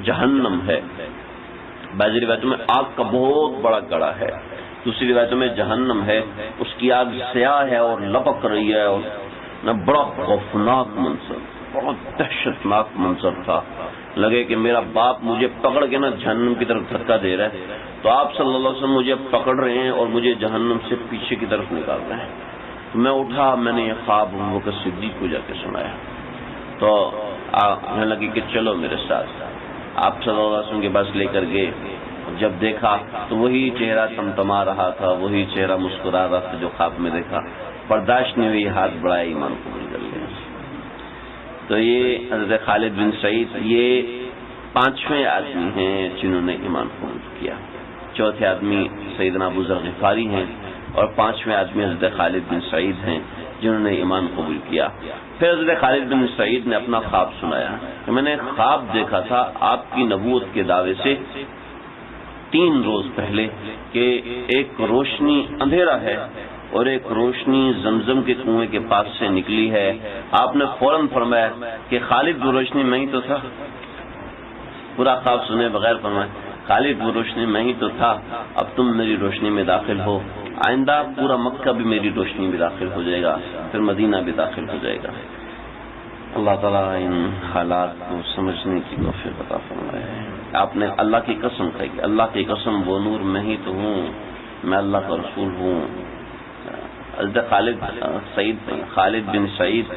جہنم ہے. بعض روایتوں میں آگ کا بہت بڑا گڑھا ہے، دوسری روایتوں میں جہنم ہے، اس کی آگ سیاہ ہے اور لپک رہی ہے، اور بڑا خوفناک منظر، بہت دہشتناک منظر تھا. لگے کہ میرا باپ مجھے پکڑ کے جہنم کی طرف دھکا دے رہا ہے، تو آپ صلی اللہ علیہ وسلم مجھے پکڑ رہے ہیں اور مجھے جہنم سے پیچھے کی طرف نکال رہے ہیں. میں اٹھا، میں نے یہ خواب ابوبکر صدیق کو جا کے سنایا. تو کہنے لگی کہ چلو میرے ساتھ. آپ صلی اللہ علیہ وسلم کے پاس لے کر گئے. جب دیکھا تو وہی چہرہ تمتما رہا تھا، وہی چہرہ مسکرا رہا تھا جو خواب میں دیکھا. برداشت نہیں ہوئی، ہاتھ بڑھائے، ایمان قبول کر لیا. تو یہ حضرت خالد بن سعید یہ 5ویں آدمی ہیں جنہوں نے ایمان قبول کیا. چوتھے آدمی سیدنا ابو ذر غفاری ہیں، اور 5ویں آدمی حضرت خالد بن سعید ہیں جنہوں نے ایمان قبول کیا. پھر حضرت خالد بن سعید نے اپنا خواب سنایا کہ میں نے خواب دیکھا تھا آپ کی نبوت کے دعوے سے 3 روز پہلے کہ ایک روشنی، اندھیرا ہے اور ایک روشنی زمزم کے کنویں کے پاس سے نکلی ہے. آپ نے فوراً فرمایا کہ خالد وہ روشنی میں ہی تو تھا. پورا خواب سنے بغیر فرمایا خالد وہ روشنی میں ہی تو تھا، اب تم میری روشنی میں داخل ہو. آئندہ پورا مکہ بھی میری روشنی میں داخل ہو جائے گا، پھر مدینہ بھی داخل ہو جائے گا. اللہ تعالیٰ ان حالات کو سمجھنے کی توفیق عطا فرمائے. آپ نے اللہ کی قسم کہی کہ اللہ کی قسم وہ نور میں ہی تو ہوں، میں اللہ کا رسول ہوں. حضرت خالد بن سعید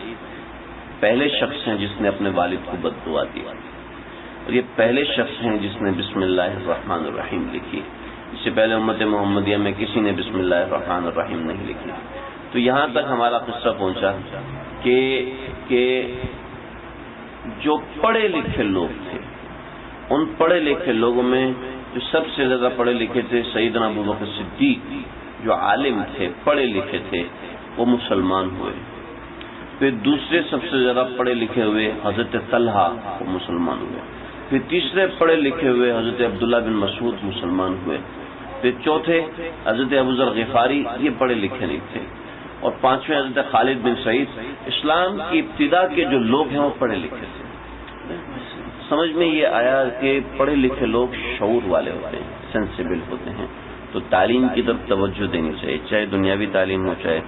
پہلے شخص ہیں جس نے اپنے والد کو بد دعا دی، اور یہ پہلے شخص ہیں جس نے بسم اللہ الرحمن الرحیم لکھی. اس سے پہلے امت محمدیہ میں کسی نے بسم اللہ الرحمن الرحیم نہیں لکھی. تو یہاں تک ہمارا قصہ پہنچا کہ جو پڑھے لکھے لوگ تھے، ان پڑھے لکھے لوگوں میں جو سب سے زیادہ پڑھے لکھے تھے سیدنا ابوبکر صدیق، جو عالم تھے، پڑھے لکھے تھے، وہ مسلمان ہوئے. پھر دوسرے سب سے زیادہ پڑھے لکھے ہوئے حضرت طلحہ، وہ مسلمان ہوئے. پھر تیسرے پڑھے لکھے ہوئے حضرت عبداللہ بن مسعود مسلمان ہوئے. پھر چوتھے حضرت ابو ذر غفاری، یہ پڑھے لکھے نہیں تھے. اور 5ویں حضرت خالد بن سعید. اسلام کی ابتدا کے جو لوگ ہیں وہ پڑھے لکھے تھے. سمجھ میں یہ آیا کہ پڑھے لکھے لوگ شعور والے ہوتے ہیں، سینسیبل ہوتے ہیں. تو تعلیم کی طرف توجہ دینی چاہیے، چاہے دنیاوی تعلیم ہو چاہے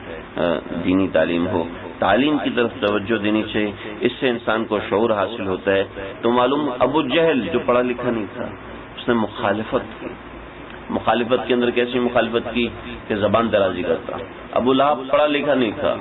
دینی تعلیم ہو. تعلیم کی طرف توجہ دینی چاہیے، اس سے انسان کو شعور حاصل ہوتا ہے. تو معلوم ابو جہل جو پڑھا لکھا نہیں تھا، اس نے مخالفت کی. مخالفت کے اندر کیسی مخالفت کی کہ زبان درازی کرتا. ابو لہب پڑھا لکھا نہیں تھا،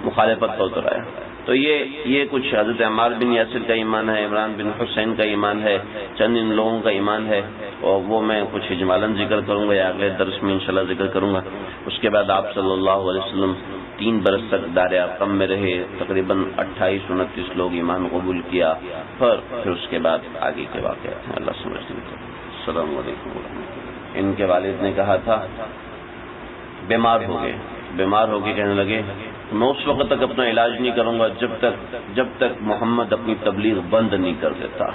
مخالفت کا اترایا. تو یہ کچھ حضرت عمار بن یاسر کا ایمان ہے، عمران بن حسین کا ایمان ہے، چند ان لوگوں کا ایمان ہے، اور وہ میں کچھ اجمالاً ذکر کروں گا یا اگلے درس میں انشاءاللہ ذکر کروں گا. اس کے بعد آپ صلی اللہ علیہ وسلم 3 برس تک دار ارقم میں رہے، تقریباً 28-29 لوگ ایمان قبول کیا. پھر اس کے بعد آگے کے واقعات ہیں، اللہ سمجھنے کو. السلام علیکم ورحمۃ اللہ. ان کے والد نے کہا تھا، بیمار ہو گئے کہنے لگے میں اس وقت تک اپنا علاج نہیں کروں گا جب تک محمد اپنی تبلیغ بند نہیں کر دیتا.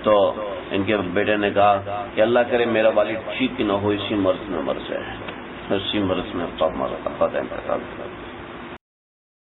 تو ان کے بیٹے نے کہا کہ اللہ کرے میرا والد ٹھیک ہی نہ ہو، اسی مرض میں مر جائے، اسی مرض میں انتقال.